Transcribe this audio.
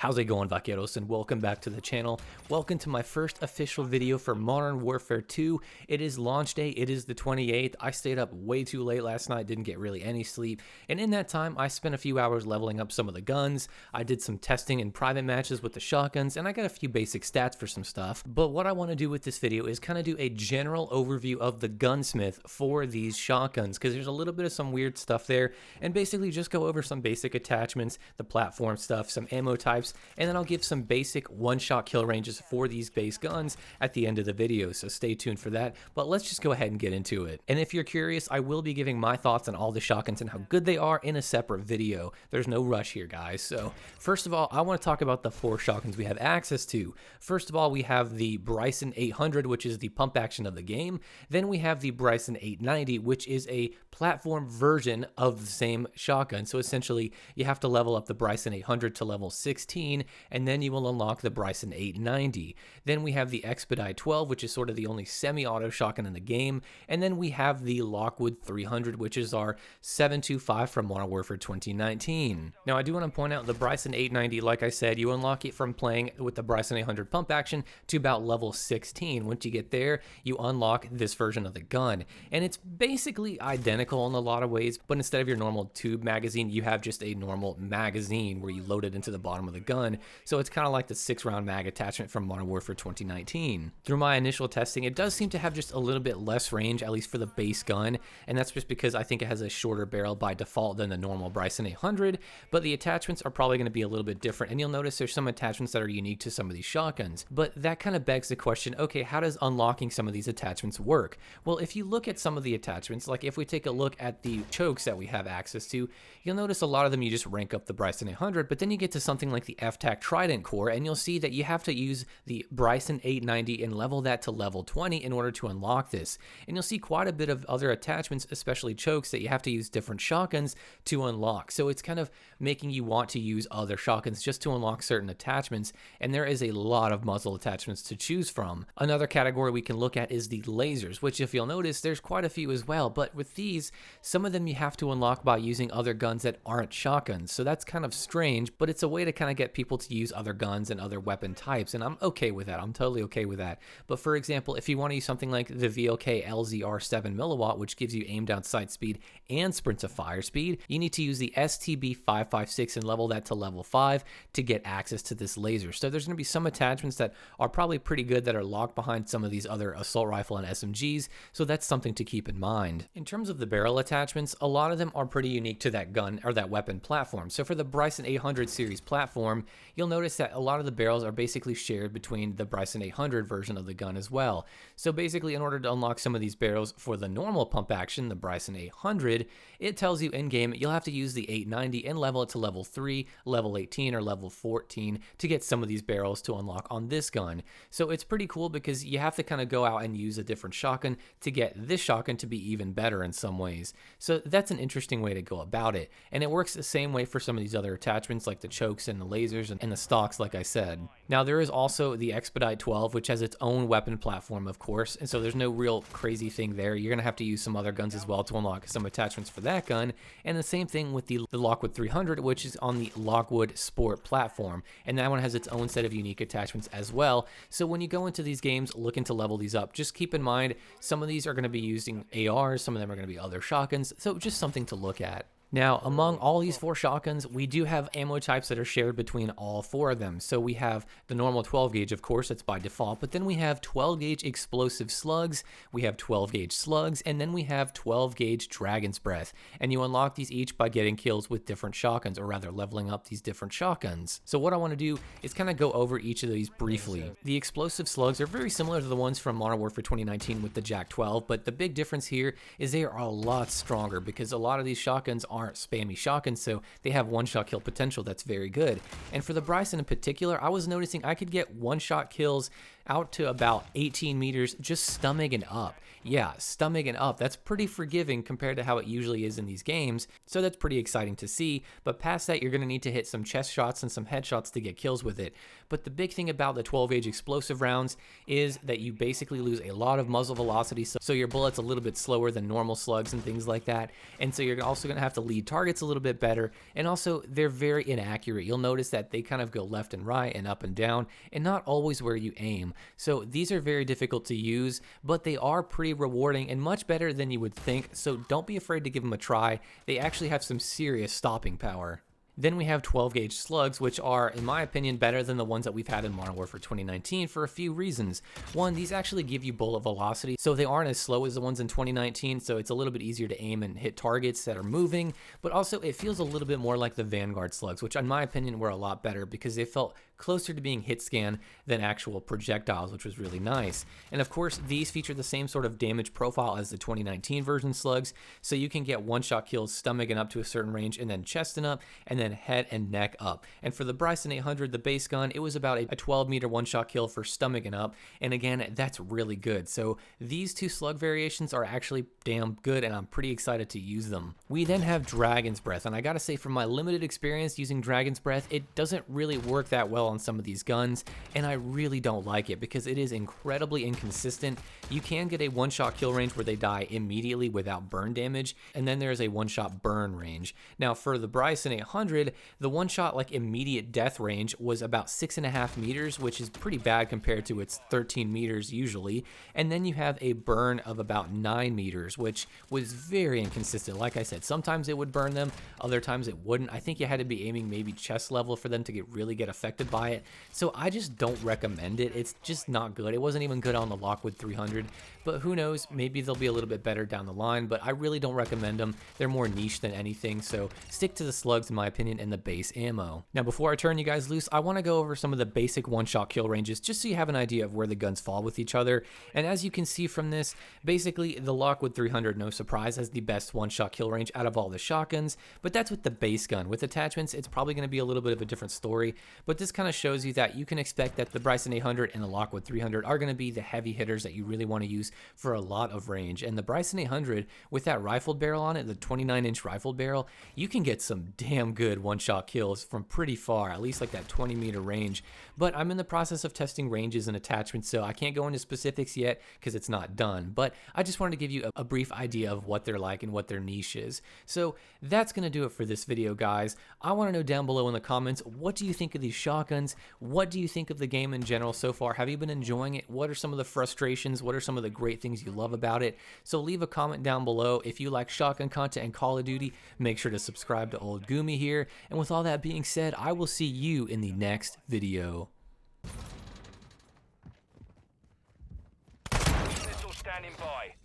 How's it going, vaqueros, and welcome back to the channel. Welcome to my first official video for Modern Warfare 2. It is launch day, it is the 28th. I stayed up way too late last night, didn't get really any sleep, and in that time I spent a few hours leveling up some of the guns. I did some testing in private matches with the shotguns, and I got a few basic stats for some stuff. But what I want to do with this video is kind of do a general overview of the Gunsmith for these shotguns, because there's a little bit of some weird stuff there, and basically just go over some basic attachments, the platform stuff, some ammo types, and then I'll give some basic one-shot kill ranges for these base guns at the end of the video, so stay tuned for that. But let's just go ahead and get into it. And if you're curious, I will be giving my thoughts on all the shotguns and how good they are in a separate video. There's no rush here, guys. So first of all, I want to talk about the 4 shotguns we have access to. First of all, we have the Bryson 800, which is the pump action of the game. Then we have the Bryson 890, which is a platform version of the same shotgun. So essentially, you have to level up the Bryson 800 to level 16, and then you will unlock the Bryson 890. Then we have the Expedite 12, which is sort of the only semi-auto shotgun in the game, and then we have the Lockwood 300, which is our 7.25 from Modern Warfare 2019. Now, I do want to point out the Bryson 890, like I said, you unlock it from playing with the Bryson 800 pump action to about level 16. Once you get there, you unlock this version of the gun, and it's basically identical in a lot of ways, but instead of your normal tube magazine, you have just a normal magazine where you load it into the bottom of the gun. So it's kind of like the 6-round mag attachment from Modern Warfare 2019. Through my initial testing, it does seem to have just a little bit less range, at least for the base gun, and that's just because I think it has a shorter barrel by default than the normal Bryson 800, but the attachments are probably going to be a little bit different, and you'll notice there's some attachments that are unique to some of these shotguns. But that kind of begs the question, okay, how does unlocking some of these attachments work? Well, if you look at some of the attachments, like if we take a look at the chokes that we have access to, you'll notice a lot of them you just rank up the Bryson 800, but then you get to something like the F-Tac Trident core, and you'll see that you have to use the Bryson 890 and level that to level 20 in order to unlock this. And you'll see quite a bit of other attachments, especially chokes, that you have to use different shotguns to unlock. So it's kind of making you want to use other shotguns just to unlock certain attachments, and there is a lot of muzzle attachments to choose from. Another category we can look at is the lasers, which if you'll notice, there's quite a few as well, but with these, some of them you have to unlock by using other guns that aren't shotguns. So that's kind of strange, but it's a way to kind of get people to use other guns and other weapon types, and I'm okay with that. I'm totally okay with that. But for example, if you want to use something like the VLK LZR 7 milliwatt, which gives you aim down sight speed and sprint to fire speed, you need to use the STB 556 and level that to level 5 to get access to this laser. So there's going to be some attachments that are probably pretty good that are locked behind some of these other assault rifle and SMGs, so that's something to keep in mind. In terms of the barrel attachments, a lot of them are pretty unique to that gun or that weapon platform. So for the Bryson 800 series platform, you'll notice that a lot of the barrels are basically shared between the Bryson 800 version of the gun as well. So basically, in order to unlock some of these barrels for the normal pump action, the Bryson 800, it tells you in game you'll have to use the 890 and level it to level 3, level 18, or level 14 to get some of these barrels to unlock on this gun. So it's pretty cool because you have to kind of go out and use a different shotgun to get this shotgun to be even better in some ways. So that's an interesting way to go about it. And it works the same way for some of these other attachments like the chokes and the lasers and the stocks, like I said. Now there is also the Expedite 12, which has its own weapon platform, of course, and so there's no real crazy thing there. You're going to have to use some other guns as well to unlock some attachments for that gun, and the same thing with the Lockwood 300, which is on the Lockwood Sport platform, and that one has its own set of unique attachments as well. So when you go into these games looking to level these up, just keep in mind some of these are going to be using ARs, some of them are going to be other shotguns, so just something to look at. Now, among all these 4 shotguns, we do have ammo types that are shared between all 4 of them. So we have the normal 12 gauge, of course, that's by default, but then we have 12 gauge explosive slugs, we have 12 gauge slugs, and then we have 12 gauge dragon's breath. And you unlock these each by getting kills with different shotguns, or rather leveling up these different shotguns. So what I want to do is kind of go over each of these briefly. The explosive slugs are very similar to the ones from Modern Warfare 2019 with the JAK 12, but the big difference here is they are a lot stronger because a lot of these shotguns aren't spammy shotguns, so they have one-shot kill potential that's very good. And for the Bryson in particular, I was noticing I could get one-shot kills out to about 18 meters, just stomach and up. Yeah, stomach and up. That's pretty forgiving compared to how it usually is in these games, so that's pretty exciting to see. But past that, you're going to need to hit some chest shots and some headshots to get kills with it. But the big thing about the 12-gauge explosive rounds is that you basically lose a lot of muzzle velocity, so your bullet's a little bit slower than normal slugs and things like that. And so you're also going to have to lead targets a little bit better, and also they're very inaccurate. You'll notice that they kind of go left and right and up and down, and not always where you aim. So these are very difficult to use, but they are pretty rewarding and much better than you would think, so don't be afraid to give them a try. They actually have some serious stopping power. Then we have 12-gauge slugs, which are, in my opinion, better than the ones that we've had in Modern Warfare 2019 for a few reasons. One, these actually give you bullet velocity, so they aren't as slow as the ones in 2019, so it's a little bit easier to aim and hit targets that are moving, but also it feels a little bit more like the Vanguard slugs, which in my opinion were a lot better because they felt closer to being hit scan than actual projectiles, which was really nice. And of course, these feature the same sort of damage profile as the 2019 version slugs, so you can get one-shot kills stomach and up to a certain range, and then chest and up, and then head and neck up. And for the Bryson 800, the base gun, it was about a 12-meter one-shot kill for stomach and up, and again, that's really good. So these two slug variations are actually damn good, and I'm pretty excited to use them. We then have Dragon's Breath, and I gotta say, from my limited experience using Dragon's Breath, it doesn't really work that well on some of these guns, and I really don't like it because it is incredibly inconsistent. You can get a one-shot kill range where they die immediately without burn damage, and then there's a one-shot burn range. Now for the Bryson 800, the one-shot like immediate death range was about 6.5 meters, which is pretty bad compared to its 13 meters usually, and then you have a burn of about 9 meters, which was very inconsistent. Like I said, sometimes it would burn them, other times it wouldn't. I think you had to be aiming maybe chest level for them to really get affected by it, so I just don't recommend it. It's just not good. It wasn't even good on the Lockwood 300, but who knows, maybe they'll be a little bit better down the line, but I really don't recommend them. They're more niche than anything, so stick to the slugs in my opinion and the base ammo. Now before I turn you guys loose, I want to go over some of the basic one-shot kill ranges just so you have an idea of where the guns fall with each other. And as you can see from this, basically the Lockwood 300, no surprise, has the best one-shot kill range out of all the shotguns, but that's with the base gun. With attachments, it's probably going to be a little bit of a different story, but this kind of shows you that you can expect that the Bryson 800 and the Lockwood 300 are going to be the heavy hitters that you really want to use for a lot of range. And the Bryson 800, with that rifled barrel on it, the 29-inch rifled barrel, you can get some damn good one-shot kills from pretty far, at least like that 20-meter range. But I'm in the process of testing ranges and attachments, so I can't go into specifics yet because it's not done. But I just wanted to give you a brief idea of what they're like and what their niche is. So that's going to do it for this video, guys. I want to know down below in the comments, what do you think of these shotguns? What do you think of the game in general so far? Have you been enjoying it? What are some of the frustrations? What are some of the great things you love about it? So leave a comment down below. If you like shotgun content and Call of Duty, make sure to subscribe to Old Goomy here. And with all that being said, I will see you in the next video. Missile standing by.